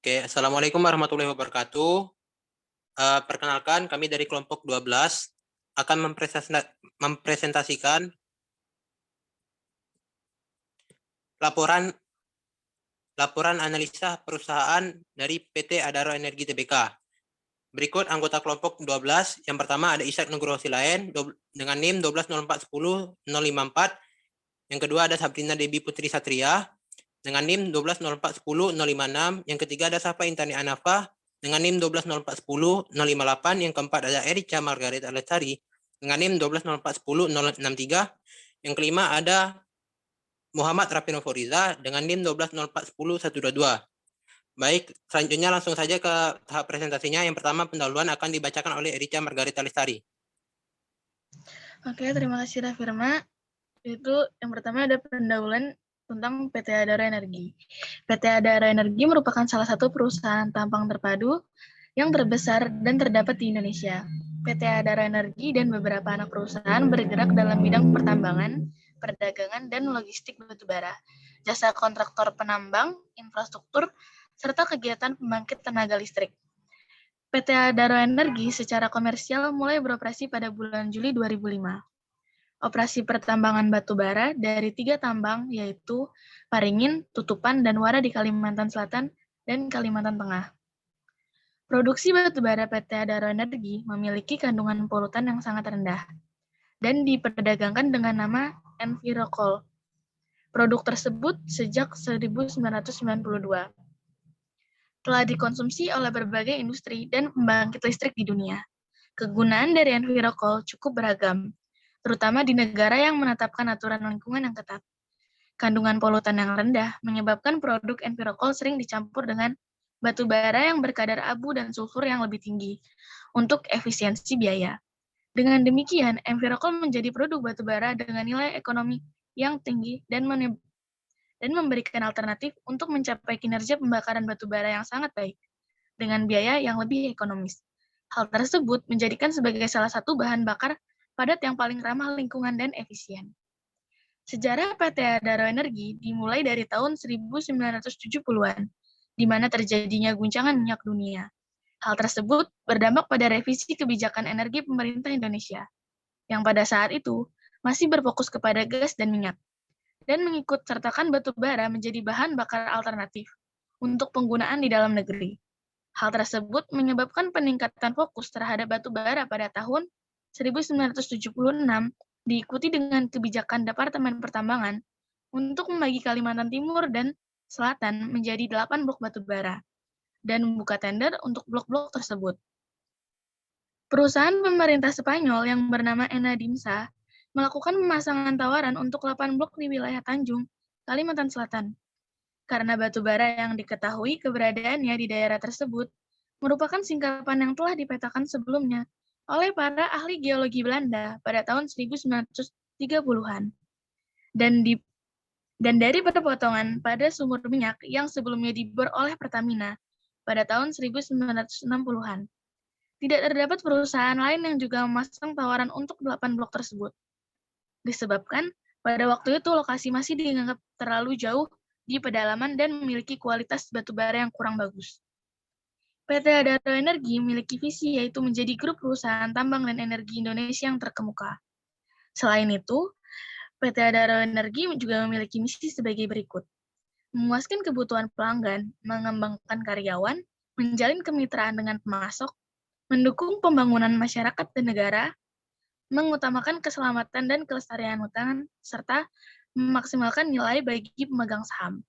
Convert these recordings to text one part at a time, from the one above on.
Oke, Assalamualaikum warahmatullahi wabarakatuh. Perkenalkan, kami dari kelompok 12 akan mempresentasikan laporan laporan analisa perusahaan dari PT Adaro Energi Tbk. Berikut anggota kelompok 12. Yang pertama ada Ishak Nugroho Silaen dengan NIM 12041054. Yang kedua ada Sabrina Debi Putri Satria dengan NIM 12041056. Yang ketiga ada Safa Intani Anafa dengan NIM 12041058. Yang keempat ada Erica Margaret Alestari dengan NIM 12041063. Yang kelima ada Muhammad Rapino Foriza dengan NIM 12041022. Baik, selanjutnya langsung saja ke tahap presentasinya. Yang pertama pendahuluan akan dibacakan oleh Erica Margarita Lestari. Oke, terima kasih Rafirma. Itu yang pertama ada pendahuluan tentang PT Adaro Energi. PT Adaro Energi merupakan salah satu perusahaan tambang terpadu yang terbesar dan terdapat di Indonesia. PT Adaro Energi dan beberapa anak perusahaan bergerak dalam bidang pertambangan, perdagangan, dan logistik batubara, jasa kontraktor penambang, infrastruktur, serta kegiatan pembangkit tenaga listrik. PT Adaro Energi secara komersial mulai beroperasi pada bulan Juli 2005. Operasi pertambangan batubara dari 3 tambang, yaitu Paringin, Tutupan, dan Wara di Kalimantan Selatan dan Kalimantan Tengah. Produksi batubara PT Adaro Energi memiliki kandungan polutan yang sangat rendah dan diperdagangkan dengan nama Envirocol. Produk tersebut sejak 1992 telah dikonsumsi oleh berbagai industri dan pembangkit listrik di dunia. Kegunaan dari Envirocol cukup beragam, terutama di negara yang menetapkan aturan lingkungan yang ketat. Kandungan polutan yang rendah menyebabkan produk Envirocol sering dicampur dengan batu bara yang berkadar abu dan sulfur yang lebih tinggi untuk efisiensi biaya. Dengan demikian, Envirocol menjadi produk batu bara dengan nilai ekonomi yang tinggi dan memberikan alternatif untuk mencapai kinerja pembakaran batu bara yang sangat baik dengan biaya yang lebih ekonomis. Hal tersebut menjadikan sebagai salah satu bahan bakar padat yang paling ramah lingkungan dan efisien. Sejarah PT Adaro Energi dimulai dari tahun 1970-an, di mana terjadinya guncangan minyak dunia. Hal tersebut berdampak pada revisi kebijakan energi pemerintah Indonesia, yang pada saat itu masih berfokus kepada gas dan minyak, dan mengikut sertakan batu bara menjadi bahan bakar alternatif untuk penggunaan di dalam negeri. Hal tersebut menyebabkan peningkatan fokus terhadap batu bara pada tahun 1976 diikuti dengan kebijakan Departemen Pertambangan untuk membagi Kalimantan Timur dan Selatan menjadi 8 blok batu bara dan membuka tender untuk blok-blok tersebut. Perusahaan pemerintah Spanyol yang bernama Enadimsa melakukan pemasangan tawaran untuk 8 blok di wilayah Tanjung, Kalimantan Selatan. Karena batu bara yang diketahui keberadaannya di daerah tersebut merupakan singkapan yang telah dipetakan sebelumnya oleh para ahli geologi Belanda pada tahun 1930-an. Dan dari pemotongan pada sumur minyak yang sebelumnya dibor oleh Pertamina pada tahun 1960-an. Tidak terdapat perusahaan lain yang juga memasang tawaran untuk 8 blok tersebut. Disebabkan pada waktu itu lokasi masih dianggap terlalu jauh di pedalaman dan memiliki kualitas batu bara yang kurang bagus. PT Adaro Energi memiliki visi yaitu menjadi grup perusahaan tambang dan energi Indonesia yang terkemuka. Selain itu, PT Adaro Energi juga memiliki misi sebagai berikut. Memuaskan kebutuhan pelanggan, mengembangkan karyawan, menjalin kemitraan dengan pemasok, mendukung pembangunan masyarakat dan negara, mengutamakan keselamatan dan kelestarian hutan, serta memaksimalkan nilai bagi pemegang saham.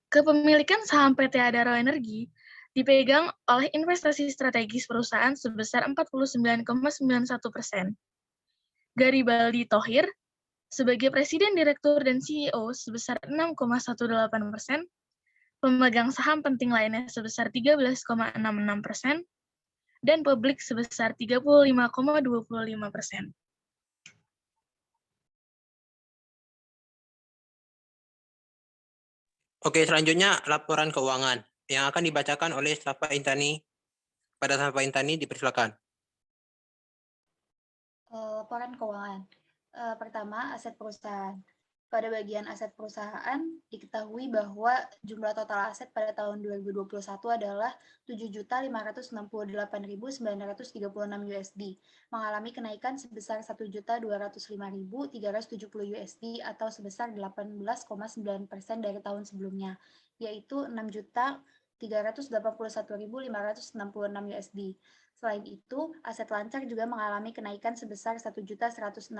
Kepemilikan saham PT Adaro Energi dipegang oleh investasi strategis perusahaan sebesar 49,91%. Garibaldi Thohir sebagai Presiden Direktur dan CEO sebesar 6,18%, pemegang saham penting lainnya sebesar 13,66%, dan publik sebesar 35,25%. Oke, selanjutnya laporan keuangan yang akan dibacakan oleh Safa Intani. Pada Safa Intani dipersilakan. Laporan keuangan. Pertama, aset perusahaan. Pada bagian aset perusahaan, diketahui bahwa jumlah total aset pada tahun 2021 adalah 7.568.936 USD, mengalami kenaikan sebesar 1.205.370 USD atau sebesar 18,9% dari tahun sebelumnya, yaitu 6.381.566 USD. Selain itu, aset lancar juga mengalami kenaikan sebesar 1.106.265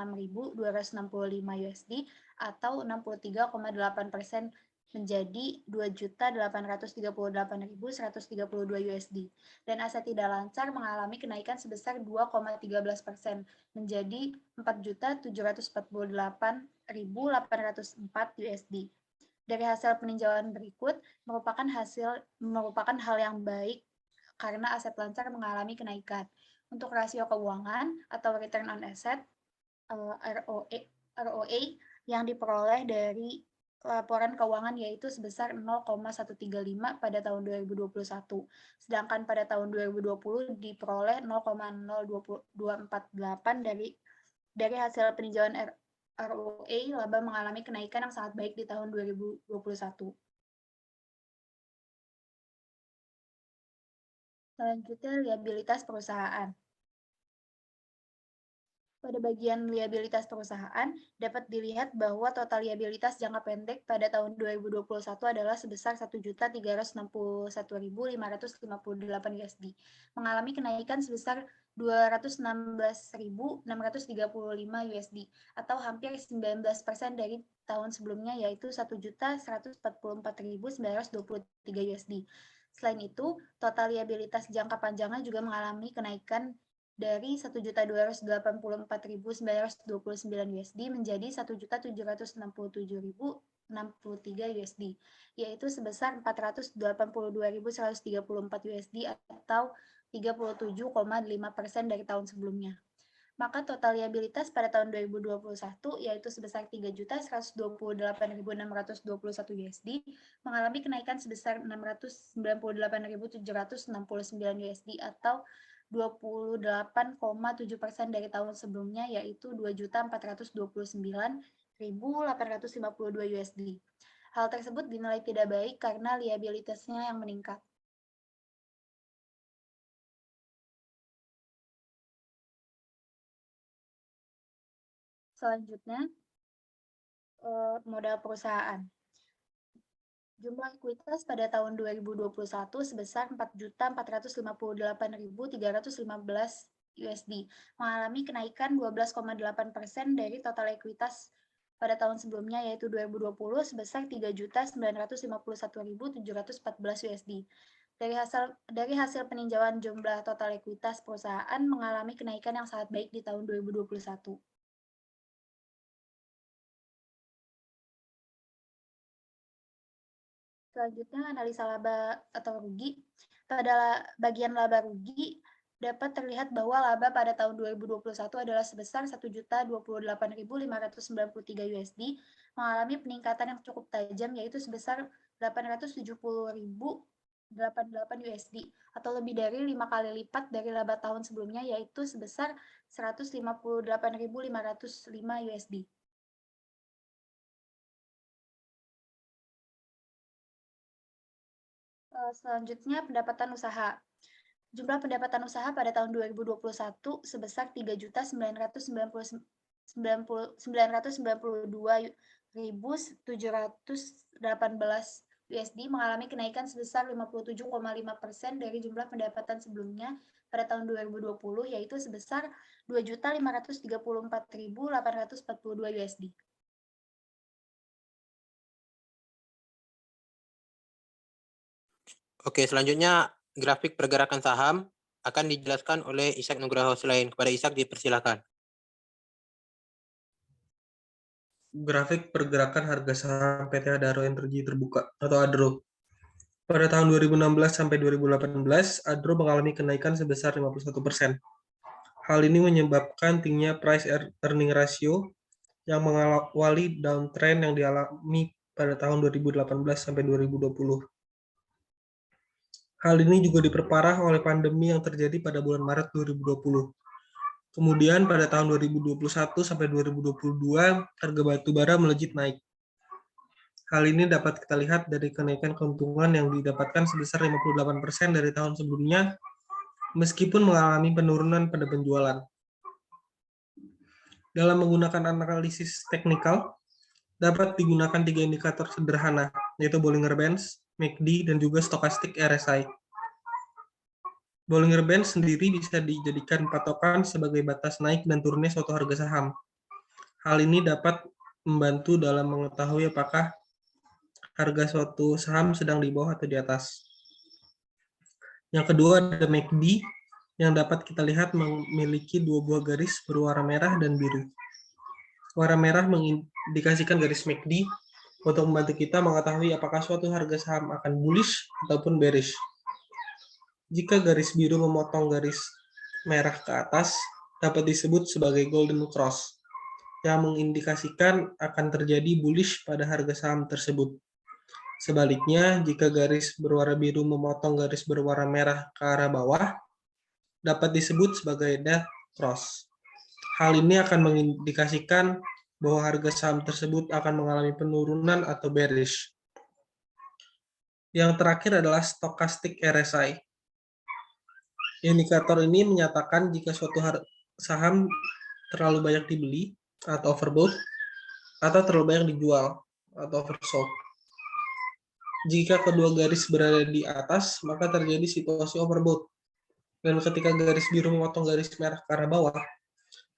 USD atau 63,8% menjadi 2.838.132 USD. Dan aset tidak lancar mengalami kenaikan sebesar 2,13% menjadi 4.748.804 USD. Dari hasil peninjauan berikut merupakan hal yang baik karena aset lancar mengalami kenaikan. Untuk rasio keuangan atau return on asset ROA yang diperoleh dari laporan keuangan yaitu sebesar 0,135 pada tahun 2021. Sedangkan pada tahun 2020 diperoleh 0,0248 dari hasil peninjauan ROA, laba mengalami kenaikan yang sangat baik di tahun 2021. Selanjutnya, liabilitas perusahaan. Pada bagian liabilitas perusahaan, dapat dilihat bahwa total liabilitas jangka pendek pada tahun 2021 adalah sebesar 1.361.558 USD, mengalami kenaikan sebesar 216.635 USD, atau hampir 19% dari tahun sebelumnya, yaitu 1.144.923 USD. Selain itu, total liabilitas jangka panjangnya juga mengalami kenaikan dari 1.284.929 USD menjadi 1.767.063 USD, yaitu sebesar 482.134 USD atau 37,5% dari tahun sebelumnya. Maka total liabilitas pada tahun 2021 yaitu sebesar 3.128.621 USD mengalami kenaikan sebesar 698.769 USD atau 28,7% dari tahun sebelumnya, yaitu 2.429.852 USD. Hal tersebut dinilai tidak baik karena liabilitasnya yang meningkat. Selanjutnya, modal perusahaan. Jumlah ekuitas pada tahun 2021 sebesar 4.458.315 USD, mengalami kenaikan 12,8% dari total ekuitas pada tahun sebelumnya, yaitu 2020 sebesar 3.951.714 USD. Dari hasil peninjauan jumlah total ekuitas perusahaan mengalami kenaikan yang sangat baik di tahun 2021. Selanjutnya, analisa laba atau rugi. Pada bagian laba rugi, dapat terlihat bahwa laba pada tahun 2021 adalah sebesar 1.028.593 USD, mengalami peningkatan yang cukup tajam, yaitu sebesar 870.088 USD, atau lebih dari 5 kali lipat dari laba tahun sebelumnya, yaitu sebesar 158.505 USD. Selanjutnya, pendapatan usaha. Jumlah pendapatan usaha pada tahun 2021 sebesar 3.992.718 USD, mengalami kenaikan sebesar 57,5% dari jumlah pendapatan sebelumnya pada tahun 2020, yaitu sebesar 2.534.842 USD. Oke, selanjutnya grafik pergerakan saham akan dijelaskan oleh Ishak Nugraha Husain. Kepada Ishak dipersilakan. Grafik pergerakan harga saham PT Adaro Energi Terbuka atau ADRO. Pada tahun 2016 sampai 2018, ADRO mengalami kenaikan sebesar 51%. Hal ini menyebabkan tingginya price earning ratio yang mengawali downtrend yang dialami pada tahun 2018 sampai 2020. Hal ini juga diperparah oleh pandemi yang terjadi pada bulan Maret 2020. Kemudian pada tahun 2021 sampai 2022, harga batu bara melejit naik. Hal ini dapat kita lihat dari kenaikan keuntungan yang didapatkan sebesar 58% dari tahun sebelumnya, meskipun mengalami penurunan pada penjualan. Dalam menggunakan analisis teknikal, dapat digunakan 3 indikator sederhana, yaitu Bollinger Bands, MACD, dan juga Stochastic RSI. Bollinger Bands sendiri bisa dijadikan patokan sebagai batas naik dan turunnya suatu harga saham. Hal ini dapat membantu dalam mengetahui apakah harga suatu saham sedang di bawah atau di atas. Yang kedua ada MACD, yang dapat kita lihat memiliki 2 buah garis berwarna merah dan biru. Warna merah mengindikasikan garis MACD untuk membantu kita mengetahui apakah suatu harga saham akan bullish ataupun bearish. Jika garis biru memotong garis merah ke atas, dapat disebut sebagai golden cross, yang mengindikasikan akan terjadi bullish pada harga saham tersebut. Sebaliknya, jika garis berwarna biru memotong garis berwarna merah ke arah bawah, dapat disebut sebagai death cross. Hal ini akan mengindikasikan bahwa harga saham tersebut akan mengalami penurunan atau bearish. Yang terakhir adalah Stochastic RSI. Indikator ini menyatakan jika suatu saham terlalu banyak dibeli atau overbought, atau terlalu banyak dijual atau oversold. Jika kedua garis berada di atas, maka terjadi situasi overbought. Dan ketika garis biru memotong garis merah ke arah bawah,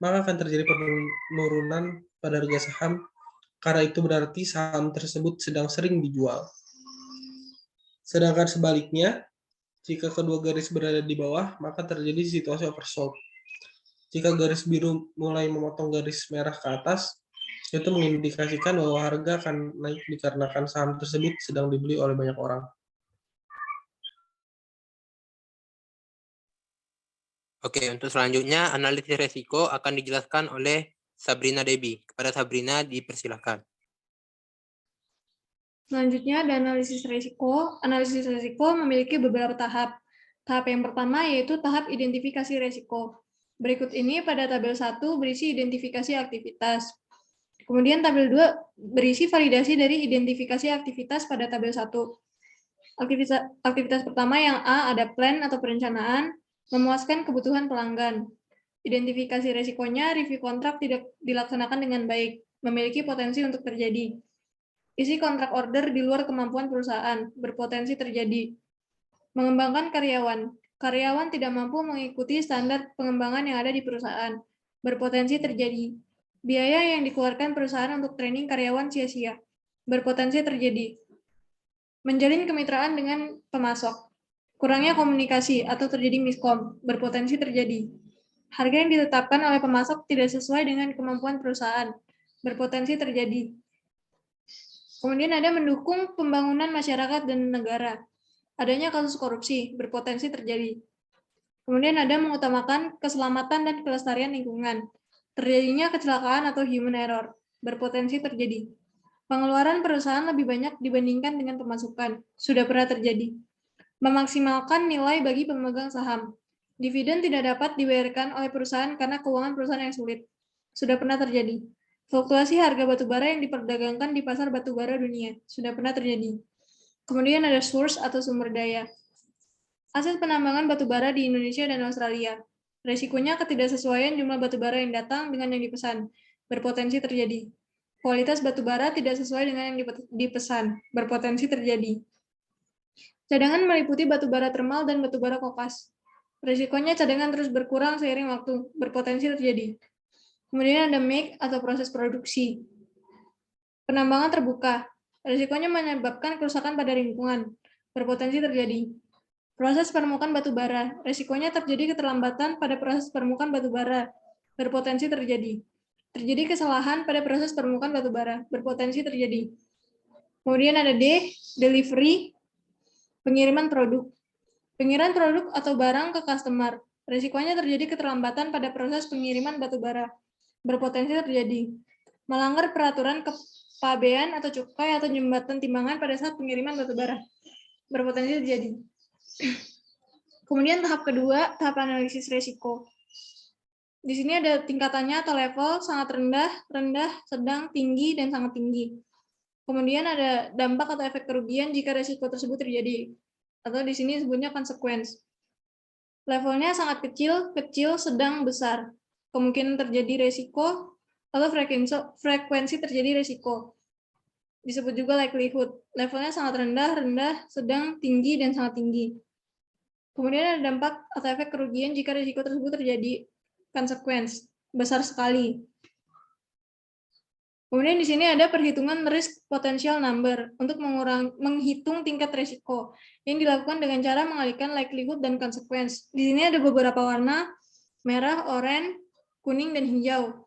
maka akan terjadi penurunan pada harga saham, karena itu berarti saham tersebut sedang sering dijual. Sedangkan sebaliknya, jika kedua garis berada di bawah, maka terjadi situasi oversold. Jika garis biru mulai memotong garis merah ke atas, itu mengindikasikan bahwa harga akan naik dikarenakan saham tersebut sedang dibeli oleh banyak orang. Oke, untuk selanjutnya analisis resiko akan dijelaskan oleh Sabrina Debbie. Kepada Sabrina dipersilakan. Selanjutnya ada analisis risiko. Analisis risiko memiliki beberapa tahap. Tahap yang pertama yaitu tahap identifikasi risiko. Berikut ini pada tabel 1 berisi identifikasi aktivitas. Kemudian tabel 2 berisi validasi dari identifikasi aktivitas pada tabel 1. Aktivitas pertama yang A ada plan atau perencanaan, memuaskan kebutuhan pelanggan. Identifikasi risikonya, review kontrak tidak dilaksanakan dengan baik, memiliki potensi untuk terjadi. Isi kontrak order di luar kemampuan perusahaan, berpotensi terjadi. Mengembangkan karyawan. Karyawan tidak mampu mengikuti standar pengembangan yang ada di perusahaan, berpotensi terjadi. Biaya yang dikeluarkan perusahaan untuk training karyawan sia-sia, berpotensi terjadi. Menjalin kemitraan dengan pemasok. Kurangnya komunikasi atau terjadi miskom, berpotensi terjadi. Harga yang ditetapkan oleh pemasok tidak sesuai dengan kemampuan perusahaan, berpotensi terjadi. Kemudian ada mendukung pembangunan masyarakat dan negara. Adanya kasus korupsi, berpotensi terjadi. Kemudian ada mengutamakan keselamatan dan kelestarian lingkungan. Terjadinya kecelakaan atau human error, berpotensi terjadi. Pengeluaran perusahaan lebih banyak dibandingkan dengan pemasukan, sudah pernah terjadi. Memaksimalkan nilai bagi pemegang saham. Dividen tidak dapat dibayarkan oleh perusahaan karena keuangan perusahaan yang sulit, sudah pernah terjadi. Fluktuasi harga batubara yang diperdagangkan di pasar batubara dunia, sudah pernah terjadi. Kemudian ada source atau sumber daya. Aset penambangan batubara di Indonesia dan Australia. Resikonya ketidaksesuaian jumlah batubara yang datang dengan yang dipesan, berpotensi terjadi. Kualitas batubara tidak sesuai dengan yang dipesan, berpotensi terjadi. Cadangan meliputi batubara termal dan batubara kokas. Resikonya cadangan terus berkurang seiring waktu, berpotensi terjadi. Kemudian ada make atau proses produksi. Penambangan terbuka. Risikonya menyebabkan kerusakan pada lingkungan. Berpotensi terjadi. Proses permukaan batubara. Risikonya terjadi keterlambatan pada proses permukaan batubara. Berpotensi terjadi. Terjadi kesalahan pada proses permukaan batubara. Berpotensi terjadi. Kemudian ada D, delivery, pengiriman produk. Pengiriman produk atau barang ke customer. Risikonya terjadi keterlambatan pada proses pengiriman batubara. Berpotensi terjadi. Melanggar peraturan kepabean atau cukai atau jembatan timbangan pada saat pengiriman batubara. Berpotensi terjadi. Kemudian tahap kedua, tahap analisis risiko. Di sini ada tingkatannya atau level sangat rendah, rendah, sedang, tinggi, dan sangat tinggi. Kemudian ada dampak atau efek kerugian jika resiko tersebut terjadi, atau di sini sebutnya consequence. Levelnya sangat kecil, kecil, sedang, besar. Kemungkinan terjadi resiko atau frekuensi terjadi resiko. Disebut juga likelihood. Levelnya sangat rendah, rendah, sedang, tinggi, dan sangat tinggi. Kemudian ada dampak atau efek kerugian jika risiko tersebut terjadi, consequence, besar sekali. Kemudian di sini ada perhitungan risk potential number untuk menghitung tingkat risiko yang dilakukan dengan cara mengalihkan likelihood dan consequence. Di sini ada beberapa warna, merah, oranye, kuning, dan hijau.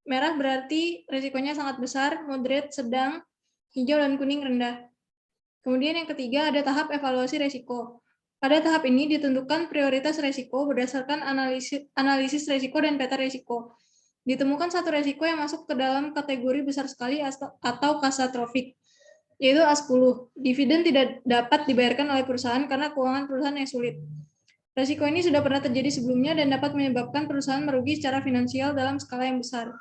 Merah berarti risikonya sangat besar, moderate, sedang, hijau dan kuning rendah. Kemudian yang ketiga ada tahap evaluasi risiko. Pada tahap ini ditentukan prioritas risiko berdasarkan analisis risiko dan peta risiko. Ditemukan satu risiko yang masuk ke dalam kategori besar sekali atau katastrofik, yaitu A10. Dividen tidak dapat dibayarkan oleh perusahaan karena keuangan perusahaan yang sulit. Risiko ini sudah pernah terjadi sebelumnya dan dapat menyebabkan perusahaan merugi secara finansial dalam skala yang besar.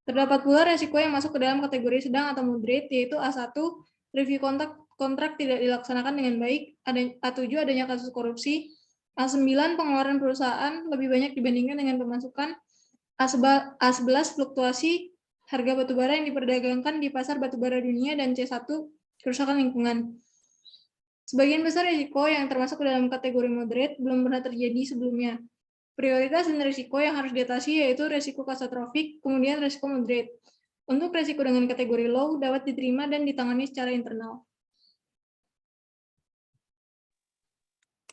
Terdapat pula risiko yang masuk ke dalam kategori sedang atau moderate, yaitu A1, review kontrak tidak dilaksanakan dengan baik, A7 adanya kasus korupsi, A9 pengeluaran perusahaan lebih banyak dibandingkan dengan pemasukan, A11 fluktuasi harga batubara yang diperdagangkan di pasar batubara dunia, dan C1 kerusakan lingkungan. Sebagian besar risiko yang termasuk ke dalam kategori moderate belum pernah terjadi sebelumnya. Prioritas dan risiko yang harus diatasi yaitu risiko katastrofik, kemudian risiko moderate. Untuk risiko dengan kategori low dapat diterima dan ditangani secara internal.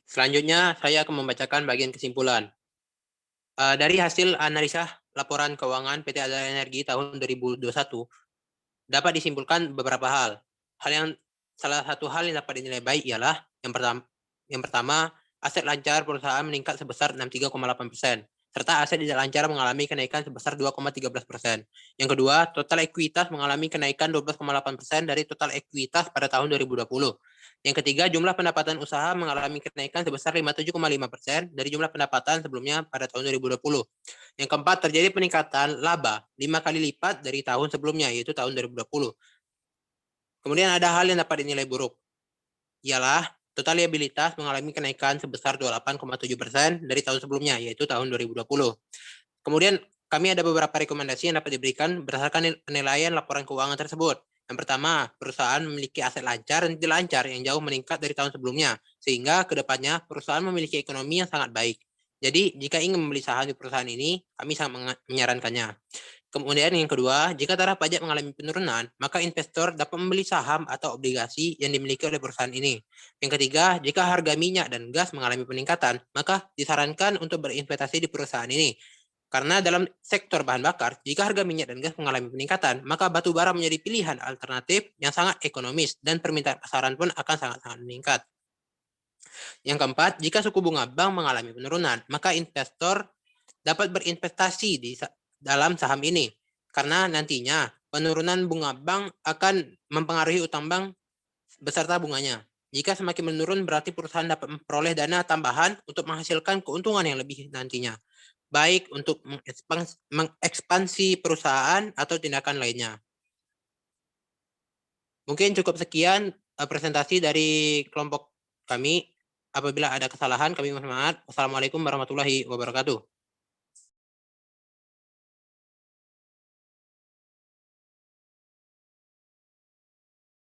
Selanjutnya, saya akan membacakan bagian kesimpulan. Dari hasil analisa laporan keuangan PT Adara Energi tahun 2021, dapat disimpulkan beberapa hal. Salah satu hal yang dapat dinilai baik ialah yang pertama, aset lancar perusahaan meningkat sebesar 63,8%, serta aset tidak lancar mengalami kenaikan sebesar 2,13%. Yang kedua, total ekuitas mengalami kenaikan 12,8% dari total ekuitas pada tahun 2020. Yang ketiga, jumlah pendapatan usaha mengalami kenaikan sebesar 57,5% dari jumlah pendapatan sebelumnya pada tahun 2020. Yang keempat, terjadi peningkatan laba 5 kali lipat dari tahun sebelumnya, yaitu tahun 2020. Kemudian ada hal yang dapat dinilai buruk, ialah total liabilitas mengalami kenaikan sebesar 28,7% dari tahun sebelumnya, yaitu tahun 2020. Kemudian kami ada beberapa rekomendasi yang dapat diberikan berdasarkan penilaian laporan keuangan tersebut. Yang pertama, perusahaan memiliki aset lancar dan tidak lancar yang jauh meningkat dari tahun sebelumnya, sehingga ke depannya perusahaan memiliki ekonomi yang sangat baik. Jadi, jika ingin membeli saham di perusahaan ini, kami sangat menyarankannya. Kemudian yang kedua, jika taraf pajak mengalami penurunan, maka investor dapat membeli saham atau obligasi yang dimiliki oleh perusahaan ini. Yang ketiga, jika harga minyak dan gas mengalami peningkatan, maka disarankan untuk berinvestasi di perusahaan ini. Karena dalam sektor bahan bakar, jika harga minyak dan gas mengalami peningkatan, maka batu bara menjadi pilihan alternatif yang sangat ekonomis dan permintaan pasaran pun akan sangat-sangat meningkat. Yang keempat, jika suku bunga bank mengalami penurunan, maka investor dapat berinvestasi di dalam saham ini. Karena nantinya penurunan bunga bank akan mempengaruhi utang bank beserta bunganya. Jika semakin menurun, berarti perusahaan dapat memperoleh dana tambahan untuk menghasilkan keuntungan yang lebih nantinya, baik untuk mengekspansi perusahaan atau tindakan lainnya. Mungkin cukup sekian presentasi dari kelompok kami. Apabila ada kesalahan, kami mohon maaf. Wassalamualaikum warahmatullahi wabarakatuh.